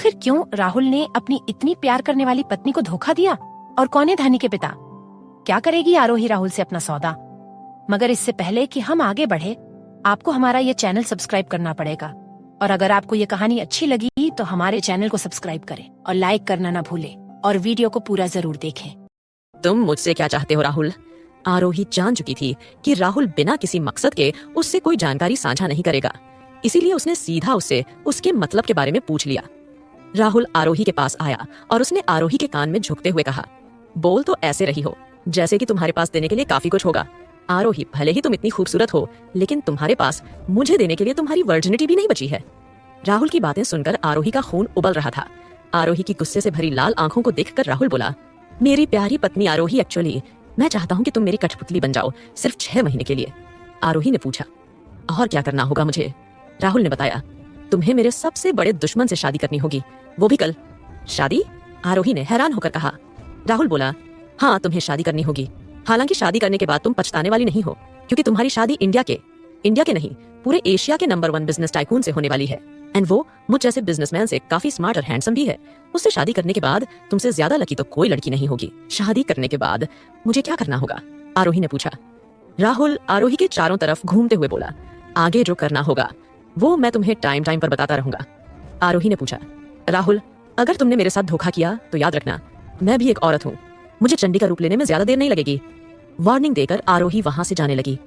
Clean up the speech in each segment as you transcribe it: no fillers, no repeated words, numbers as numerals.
आखिर क्यों राहुल ने अपनी इतनी प्यार करने वाली पत्नी को धोखा दिया? और कौन है धानी के पिता? क्या करेगी आरोही राहुल से अपना सौदा? मगर इससे पहले कि हम आगे बढ़े, आपको हमारा ये चैनल सब्सक्राइब करना पड़ेगा। और अगर आपको ये कहानी अच्छी लगी तो हमारे चैनल को सब्सक्राइब करें और लाइक करना ना भूलें और वीडियो को पूरा जरूर देखें। तुम मुझसे क्या चाहते हो राहुल? आरोही जान चुकी थी कि राहुल बिना किसी मकसद के उससे कोई जानकारी साझा नहीं करेगा, इसीलिए उसने सीधा उससे उसके मतलब के बारे में पूछ लिया। राहुल आरोही के पास आया और उसने आरोही के कान में झुकते हुए कहा, बोल तो ऐसे रही हो जैसे कि तुम्हारे पास देने के लिए काफी कुछ होगा। आरोही, भले ही तुम इतनी खूबसूरत हो, लेकिन तुम्हारे पास मुझे देने के लिए तुम्हारी वर्जिनिटी भी नहीं बची है। राहुल की बातें सुनकर आरोही का खून उबल रहा था। आरोही की गुस्से से भरी लाल आंखों को देखकर राहुल बोला, मेरी प्यारी पत्नी आरोही, एक्चुअली मैं चाहता हूँ कि तुम मेरी कठपुतली बन जाओ, सिर्फ 6 महीने के लिए। आरोही ने पूछा, और क्या करना होगा मुझे? राहुल ने बताया, तुम्हें मेरे सबसे बड़े दुश्मन से शादी करनी होगी, वो भी कल। शादी? आरोही ने हैरान होकर कहा। राहुल बोला, हाँ, तुम्हें शादी करनी होगी। हालांकि शादी करने के बाद तुम पछताने वाली नहीं हो, क्योंकि तुम्हारी शादी इंडिया के नहीं, पूरे एशिया के नंबर 1 बिजनेस टाइकून से होने वाली है। एंड वो मुझ जैसे बिजनेसमैन से काफी स्मार्ट और हैंडसम भी है। उससे शादी करने के बाद तुमसे ज्यादा लकी तो कोई लड़की नहीं होगी। शादी करने के बाद मुझे क्या करना होगा? आरोही ने पूछा। राहुल आरोही के चारों तरफ घूमते हुए बोला, आगे जो करना होगा वो मैं तुम्हें टाइम पर बताता रहूंगा। आरोही ने पूछा, राहुल, अगर तुमने मेरे साथ धोखा किया तो याद रखना, मैं भी एक औरत हूँ, मुझे चंडी का रूप लेने में ज्यादा देर नहीं लगेगी। वार्निंग देकर आरोही वहां से जाने लगी।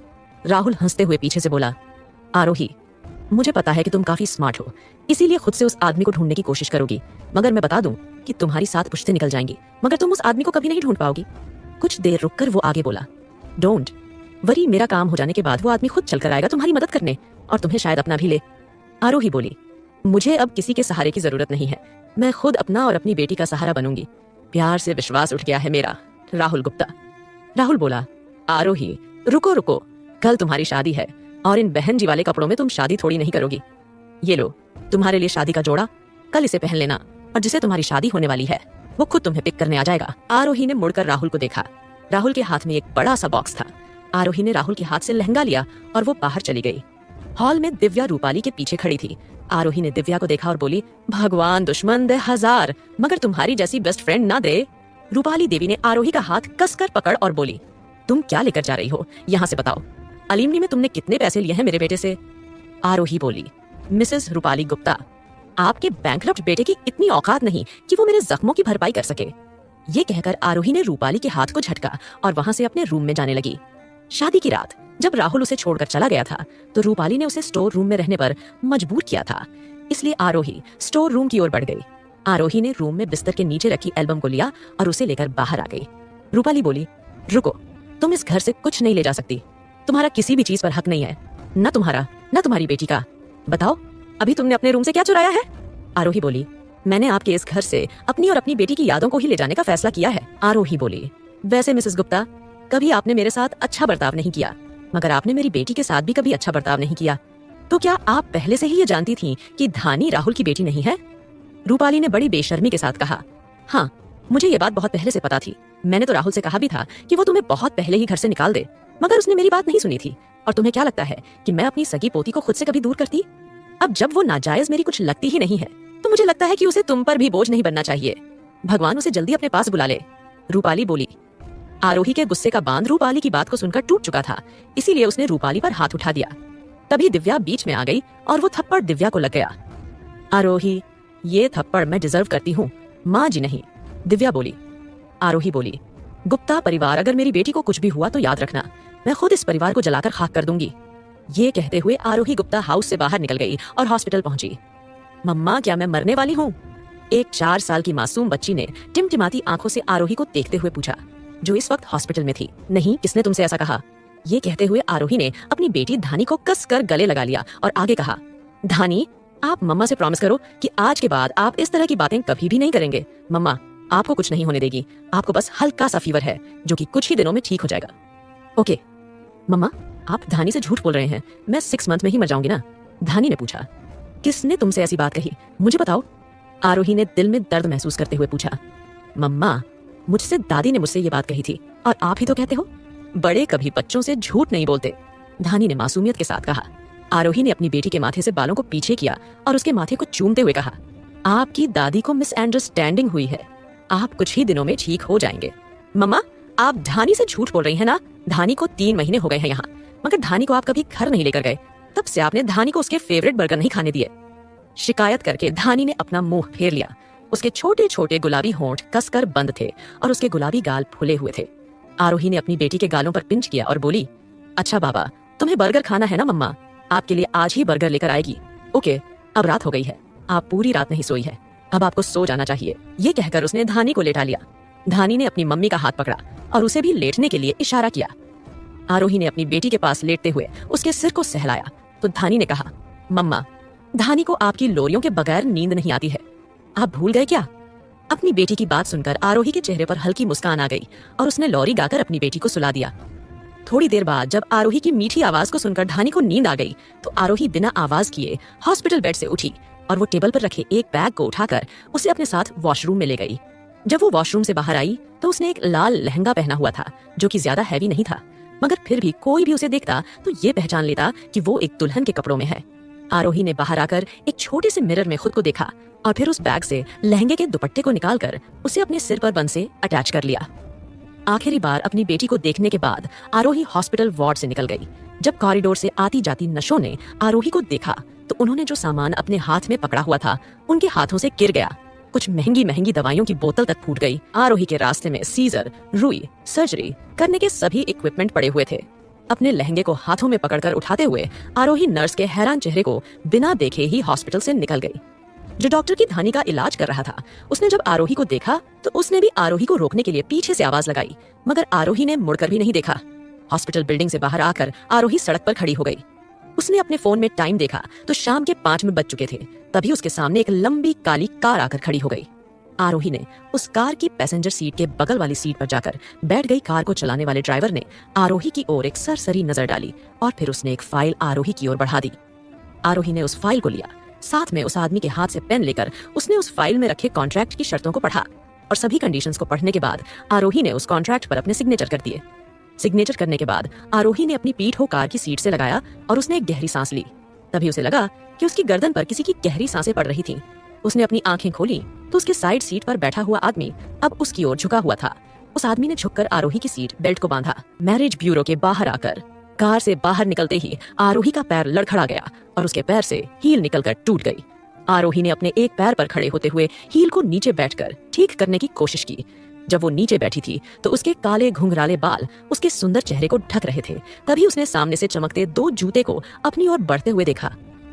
राहुल हंसते हुए पीछे से बोला, आरोही, मुझे पता है कि तुम काफी स्मार्ट हो, इसीलिए खुद से उस आदमी को ढूंढने की कोशिश करोगी, मगर मैं बता दूं कि तुम्हारी 7 पुश्तें निकल जाएंगी, मगर तुम उस आदमी को कभी नहीं ढूंढ पाओगी। कुछ देर रुककर वो आगे बोला, डोंट वरी, मेरा काम हो जाने के बाद वो आदमी खुद चलकर आएगा तुम्हारी मदद करने, और तुम्हें शायद अपना भी ले। आरोही बोली, मुझे अब किसी के सहारे की जरूरत नहीं है, मैं खुद अपना और अपनी बेटी का सहारा बनूंगी। प्यार से विश्वास उठ गया है मेरा, राहुल गुप्ता। राहुल बोला, आरोही, रुको, कल तुम्हारी शादी है और इन बहन जी वाले कपड़ों में तुम शादी थोड़ी नहीं करोगी। ये लो, तुम्हारे लिए शादी का जोड़ा, कल इसे पहन लेना, और जिसे तुम्हारी शादी होने वाली है वो खुद तुम्हें पिक करने आ जाएगा। आरोही ने मुड़कर राहुल को देखा। राहुल के हाथ में एक बड़ा सा बॉक्स था। आरोही ने राहुल के हाथ से लहंगा लिया और वो बाहर चली गई। हॉल में दिव्या रूपाली के पीछे खड़ी थी। आरोही ने दिव्या को देखा और बोली, भगवान दुश्मन दे 1000, मगर तुम्हारी जैसी बेस्ट फ्रेंड ना दे। रूपाली देवी ने आरोही का हाथ कसकर पकड़ और बोली, तुम क्या लेकर जा रही हो, यहाँ से बताओ। अलीमनी में तुमने कितने पैसे लिए हैं मेरे बेटे से? आरोही बोली, मिसेस रूपाली गुप्ता, आपके बैंकरप्ट बेटे की इतनी औकात नहीं कि वो मेरे जख्मों की भरपाई कर सके। ये कहकर आरोही ने रूपाली के हाथ को झटका और वहां से अपने रूम में जाने लगी। शादी की रात जब राहुल उसे छोड़कर चला गया था तो रूपाली ने उसे स्टोर रूम में रहने पर मजबूर किया था, इसलिए आरोही स्टोर रूम की ओर बढ़ गई। आरोही ने रूम में बिस्तर के नीचे रखी एल्बम को लिया और उसे लेकर बाहर आ गई। रूपाली बोली, रुको, तुम इस घर से कुछ नहीं ले जा सकती, तुम्हारा किसी भी चीज पर हक नहीं है, न तुम्हारा न तुम्हारी बेटी का। बताओ, अभी तुमने अपने रूम से क्या चुराया है? आरोही बोली, मैंने आपके इस घर से अपनी और अपनी बेटी की यादों को ही ले जाने का फैसला किया है। आरोही बोली, वैसे मिसेस गुप्ता, कभी आपने मेरे साथ अच्छा बर्ताव नहीं किया, मगर आपने मेरी बेटी के साथ भी कभी अच्छा बर्ताव नहीं किया। तो क्या आप पहले से ही ये जानती थीं कि धानी राहुल की बेटी नहीं है? रूपाली ने बड़ी बेशर्मी के साथ कहा, हाँ, मुझे ये बात बहुत पहले से पता थी। मैंने तो राहुल से कहा भी था कि वो तुम्हें बहुत पहले ही घर से निकाल दे, मगर उसने मेरी बात नहीं सुनी थी। और तुम्हें क्या लगता है कि मैं अपनी सगी पोती को खुद से कभी दूर करती? अब जब वो नाजायज मेरी कुछ लगती ही नहीं है तो मुझे लगता है कि उसे तुम पर भी बोझ नहीं बनना चाहिए। भगवान उसे जल्दी अपने पास बुला ले। रूपाली बोली। आरोही के गुस्से का बांध रूपाली की बात को सुनकर टूट चुका था, इसीलिए उसने रूपाली पर हाथ उठा दिया। तभी दिव्या बीच में आ गई और वो थप्पड़ दिव्या को लग गया। आरोही, ये थप्पड़ मैं डिजर्व करती हूँ, माँ जी नहीं, दिव्या बोली। आरोही बोली, गुप्ता परिवार, अगर मेरी बेटी को कुछ भी हुआ तो याद रखना, मैं खुद इस परिवार को जलाकर खाक कर दूंगी। ये कहते हुए आरोही गुप्ता हाउस से बाहर निकल गई और हॉस्पिटल पहुंची। मम्मा, क्या मैं मरने वाली हूँ? एक 4 साल की मासूम बच्ची ने टिमटिमाती आंखों से आरोही को देखते हुए पूछा, जो इस वक्त हॉस्पिटल में थी। नहीं, किसने तुमसे ऐसा कहा? ये कहते हुए आरोही ने अपनी बेटी धानी को कसकर गले लगा लिया और आगे कहा, धानी, आप मम्मा से प्रॉमिस करो कि आज के बाद आप इस तरह की बातें कभी भी नहीं करेंगे। मम्मा आपको कुछ नहीं होने देगी, आपको बस हल्का सा फीवर है जो कि कुछ ही दिनों में ठीक हो जाएगा। ओके मम्मा, आप धानी से झूठ बोल रहे हैं, मैं 6 मंथ में ही मर जाऊंगी ना? धानी ने पूछा। किसने तुमसे ऐसी बात कही, मुझे बताओ। आरोही ने दिल में दर्द महसूस करते हुए पूछा। मम्मा, मुझसे दादी ने मुझसे ये बात कही थी और आप ही तो कहते हो बड़े कभी बच्चों से झूठ नहीं बोलते, धानी ने मासूमियत के साथ कहा। आरोही ने अपनी बेटी के माथे से बालों को पीछे किया और उसके माथे को चूमते हुए कहा, आपकी दादी को मिसअंडरस्टैंडिंग हुई है। आप कुछ ही दिनों में ठीक हो जाएंगे। मम्मा, आप धानी से झूठ बोल रही हैं ना? धानी को 3 महीने हो गए हैं यहाँ, मगर धानी को आप कभी घर नहीं लेकर गए। तब से आपने धानी को उसके फेवरेट बर्गर नहीं खाने दिए। शिकायत करके धानी ने अपना मुंह फेर लिया। उसके छोटे छोटे गुलाबी होंठ कसकर बंद थे और उसके गुलाबी गाल फुले हुए थे। आरोही ने अपनी बेटी के गालों पर पिंच किया और बोली, अच्छा बाबा, तुम्हें बर्गर खाना है ना मम्मा? आपके लिए आज ही बर्गर लेकर आएगी। ओके, अब रात हो गई है, आप पूरी रात नहीं सोई है, अब आपको सो जाना चाहिए। ये कहकर उसने धानी को लेटा लिया। धानी ने अपनी मम्मी का हाथ पकड़ा और उसे भी लेटने के लिए इशारा किया। आरोही ने अपनी बेटी के पास लेटते हुए उसके सिर को सहलाया तो धानी ने कहा, मम्मा, धानी को आपकी लोरियों के बगैर नींद नहीं आती है, आप भूल गए क्या? अपनी बेटी की बात सुनकर आरोही के चेहरे पर हल्की मुस्कान आ गई और उसने लोरी गाकर अपनी बेटी को सुला दिया। थोड़ी देर बाद जब आरोही की मीठी आवाज को सुनकर धानी को नींद आ गई तो आरोही बिना आवाज किए हॉस्पिटल बेड से उठी और वो टेबल पर रखे एक बैग को उठाकर उसे अपने साथ वॉशरूम में ले गई। जब वो वॉशरूम से बाहर आई तो उसने एक लाल लहंगा पहना हुआ था जो कि ज्यादा हैवी नहीं था, मगर फिर भी कोई भी उसे देखता तो ये पहचान लेता कि वो एक दुल्हन के कपड़ों में है। आरोही ने बाहर आकर एक छोटे से मिरर में खुद को देखा और फिर उस बैग से लहंगे के दुपट्टे को निकालकर उसे अपने सिर पर बंद से अटैच कर लिया। आखिरी बार अपनी बेटी को देखने के बाद आरोही हॉस्पिटल वार्ड से निकल गई। जब कॉरिडोर से आती जाती नशों ने आरोही को देखा तो उन्होंने जो सामान अपने हाथ में पकड़ा हुआ था उनके हाथों से गिर गया। कुछ महंगी महंगी दवाइयों की बोतल तक फूट गई। आरोही के रास्ते में सीजर, रुई, सर्जरी करने के सभी इक्विपमेंट पड़े हुए थे। अपने लहंगे को हाथों में पकड़कर उठाते हुए आरोही नर्स के हैरान चेहरे को बिना देखे ही हॉस्पिटल से निकल गई। जो डॉक्टर की धानी का इलाज कर रहा था उसने जब आरोही को देखा तो उसने भी आरोही को रोकने के लिए पीछे से आवाज लगाई, मगर आरोही ने मुड़कर भी नहीं देखा। हॉस्पिटल बिल्डिंग से बाहर आकर आरोही सड़क पर खड़ी हो गई। उसने अपने फोन में टाइम देखा तो शाम के 5 बज चुके थे। तभी उसके सामने एक लंबी काली कार आकर खड़ी हो गई। आरोही ने उस कार की पैसेंजर सीट के बगल वाली सीट पर जाकर बैठ गई। कार को चलाने वाले ड्राइवर ने आरोही की ओर एक सरसरी नजर डाली और फिर उसने एक फाइल आरोही की ओर बढ़ा दी। आरोही ने उस फाइल को लिया, साथ में उस आदमी के हाथ से पेन लेकर उसने उस फाइल में रखे कॉन्ट्रैक्ट की शर्तों को पढ़ा और सभी कंडीशंस को पढ़ने के बाद आरोही ने उस कॉन्ट्रैक्ट पर अपने सिग्नेचर कर दिए। सिग्नेचर करने के बाद आरोही ने अपनी पीठ को कार की सीट से लगाया और उसने एक गहरी सांस ली। तभी उसे लगा कि उसकी गर्दन पर किसी की गहरी सांसें पड़ रही थीं। उसने अपनी आंखें खोली तो उसके साइड सीट पर बैठा हुआ आदमी अब उसकी ओर झुका हुआ था। उस आदमी ने झुककर आरोही की सीट बेल्ट को बांधा। मैरिज ब्यूरो के बाहर आकर कार से बाहर निकलते ही आरोही का पैर लड़खड़ा गया और उसके पैर से हील निकलकर टूट गई। आरोही ने अपने एक पैर पर खड़े होते हुए हील को नीचे बैठकर ठीक करने की कोशिश की। जब वो नीचे बैठी थी तो उसके काले घुंघराले बाल उसके सुंदर चेहरे को ढक रहे थे। तभी उसने सामने से चमकते 2 जूते को अपनी ओर बढ़ते हुए देखा।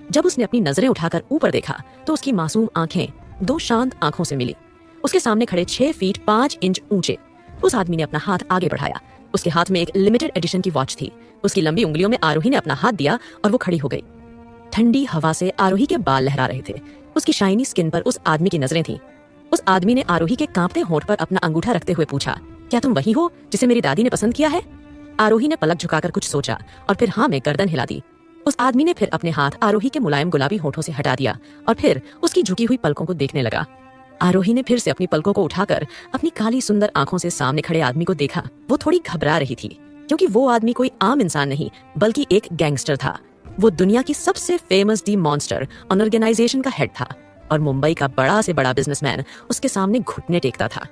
जब उसने अपनी नजरें उठाकर ऊपर देखा तो उसकी मासूम आंखें 2 शांत आंखों से मिली। उसके सामने खड़े 6 फीट 5 इंच ऊंचे उस आदमी ने अपना हाथ आगे बढ़ाया। उसके हाथ में एक लिमिटेड एडिशन की वॉच थी। उसकी लंबी उंगलियों में आरोही ने अपना हाथ दिया और वो खड़ी हो गई। ठंडी हवा से आरोही के बाल लहरा रहे थे। उसकी शाइनी स्किन पर उस आदमी की नजरें थीं। उस आदमी ने आरोही के कांपते होंठ पर अपना अंगूठा रखते हुए पूछा, क्या तुम वही हो जिसे मेरी दादी ने पसंद किया है? आरोही ने पलक झुकाकर कुछ सोचा और फिर हाँ में गर्दन हिला दी। उस आदमी ने फिर अपने हाथ आरोही के मुलायम गुलाबी होठों से हटा दिया और फिर उसकी झुकी हुई पलकों को देखने लगा। आरोही ने फिर से अपनी पलकों को उठाकर अपनी काली सुंदर आंखों से सामने खड़े आदमी को देखा। वो थोड़ी घबरा रही थी क्योंकि वो आदमी कोई आम इंसान नहीं बल्कि एक गैंगस्टर था। वो दुनिया की सबसे फेमस डी मॉन्स्टर ऑर्गेनाइजेशन का हेड था और मुंबई का बड़ा से बड़ा बिजनेसमैन उसके सामने घुटने टेकता था।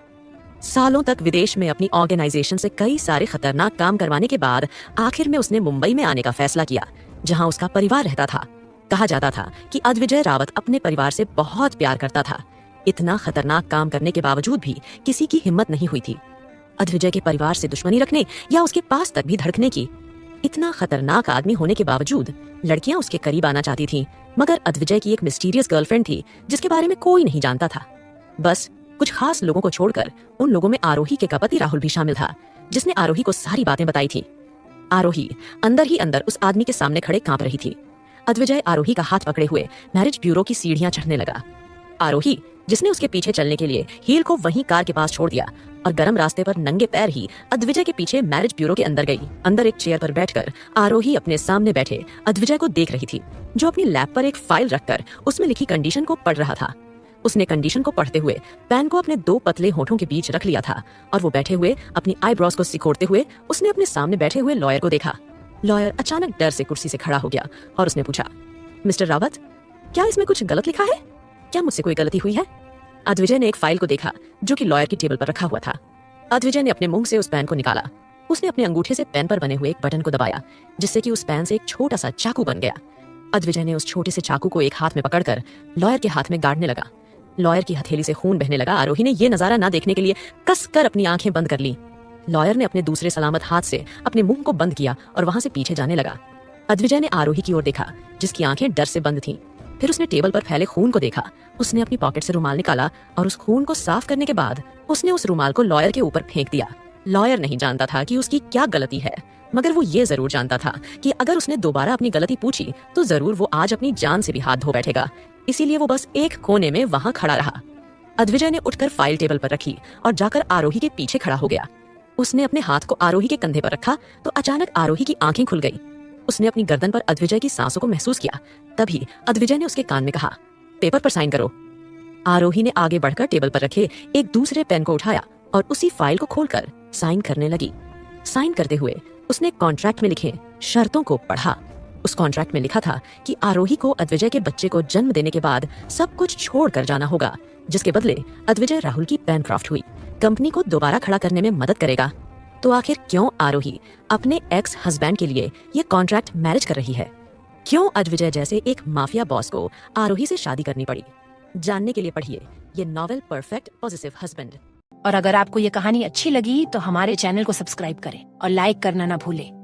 सालों तक विदेश में अपनी ऑर्गेनाइजेशन से कई सारे खतरनाक काम करवाने के बाद आखिर में उसने मुंबई में आने का फैसला किया, जहां उसका परिवार रहता था। कहा जाता था कि अद्विजय रावत अपने परिवार से बहुत प्यार करता था। इतना खतरनाक काम करने के बावजूद भी किसी की हिम्मत नहीं हुई थी अद्विजय के परिवार से दुश्मनी रखने या उसके पास तक भी धड़कने की। इतना खतरनाक आदमी होने के बावजूद लड़कियां उसके करीब आना चाहती थीं, मगर अद्विजय की एक मिस्टीरियस गर्लफ्रेंड थी जिसके बारे में कोई नहीं जानता था। बस कुछ खास लोगों को छोड़कर उन लोगों में आरोही के पति राहुल भी शामिल था, जिसने आरोही को सारी बातें बताई थी। आरोही अंदर ही अंदर उस आदमी के सामने खड़े कांप रही थी। अद्विजय आरोही का हाथ पकड़े हुए मैरिज ब्यूरो की सीढ़ियां चढ़ने लगा। आरोही, जिसने उसके पीछे चलने के लिए हील को वहीं कार के पास छोड़ दिया और गर्म रास्ते पर नंगे पैर ही अद्विजय के पीछे मैरिज ब्यूरो के अंदर गई। अंदर एक चेयर पर बैठकर आरोही अपने सामने बैठे अद्विजय को देख रही थी, जो अपनी लैप पर एक फाइल रखकर उसमें लिखी कंडीशन को पढ़ रहा था। उसने कंडीशन को पढ़ते हुए पेन को अपने 2 पतले होठों के बीच रख लिया था और वो बैठे हुए अपनी आईब्रोज को सिकोड़ते हुए उसने अपने सामने बैठे हुए लॉयर को देखा। लॉयर अचानक डर से कुर्सी से खड़ा हो गया और उसने पूछा, मिस्टर रावत, क्या इसमें कुछ गलत लिखा है? क्या मुझसे कोई गलती हुई है? अद्विजय ने एक फाइल को देखा जो कि लॉयर की टेबल पर रखा हुआ था। अद्विजय ने अपने मुंह से उस पेन को निकाला। उसने अपने अंगूठे से पेन पर बने हुए एक बटन को दबाया, जिससे कि उस पेन से एक छोटा सा चाकू बन गया। अद्विजय ने उस छोटे से चाकू को एक हाथ में पकड़कर लॉयर के हाथ में गाड़ने लगा। लॉयर की हथेली से खून बहने लगा। आरोही ने यह नजारा ना देखने के लिए कसकर अपनी आंखें बंद कर ली। लॉयर ने अपने दूसरे सलामत हाथ से अपने मुंह को बंद किया और वहां से पीछे जाने लगा। अद्विजय ने आरोही की ओर देखा, जिसकी आंखें डर से बंद थीं। फिर उसने टेबल पर फैले खून को देखा। उसने अपनी पॉकेट से रुमाल निकाला और उस खून को साफ करने के बाद उसने उस रुमाल को लॉयर के ऊपर फेंक दिया। लॉयर नहीं जानता था कि उसकी क्या गलती है, मगर वो ये जरूर जानता था कि अगर उसने दोबारा अपनी गलती पूछी तो जरूर वो आज अपनी जान से भी हाथ धो बैठेगा। इसीलिए वो बस एक कोने में वहां खड़ा रहा। अद्विजय ने उठकर फाइल टेबल पर रखी और जाकर आरोही के पीछे खड़ा हो गया। उसने अपने हाथ को आरोही के कंधे पर रखा तो अचानक आरोही की आंखें खुल गई। उसने अपनी गर्दन पर अद्विजय की सांसों को महसूस किया। तभी अद्विजय ने उसके कान में कहा, पेपर पर साइन करो। आरोही ने आगे बढ़कर टेबल पर रखे एक दूसरे पेन को उठाया और उसी फाइल को खोलकर साइन करने लगी। साइन करते हुए उसने कॉन्ट्रैक्ट में लिखे शर्तों को पढ़ा। उस कॉन्ट्रैक्ट में लिखा था कि आरोही को अद्विजय के बच्चे को जन्म देने के बाद सब कुछ छोड़कर जाना होगा, जिसके बदले अद्विजय राहुल की बैंकक्रफ्ट हुई कंपनी को दोबारा खड़ा करने में मदद करेगा। तो आखिर क्यों आरोही अपने एक्स हस्बैंड के लिए ये कॉन्ट्रैक्ट मैरिज कर रही है? क्यों अद्विजय जैसे एक माफिया बॉस को आरोही से शादी करनी पड़ी? जानने के लिए पढ़िए ये नॉवेल परफेक्ट पॉजिटिव हस्बैंड। और अगर आपको ये कहानी अच्छी लगी तो हमारे चैनल को सब्सक्राइब करें और लाइक करना ना भूलें।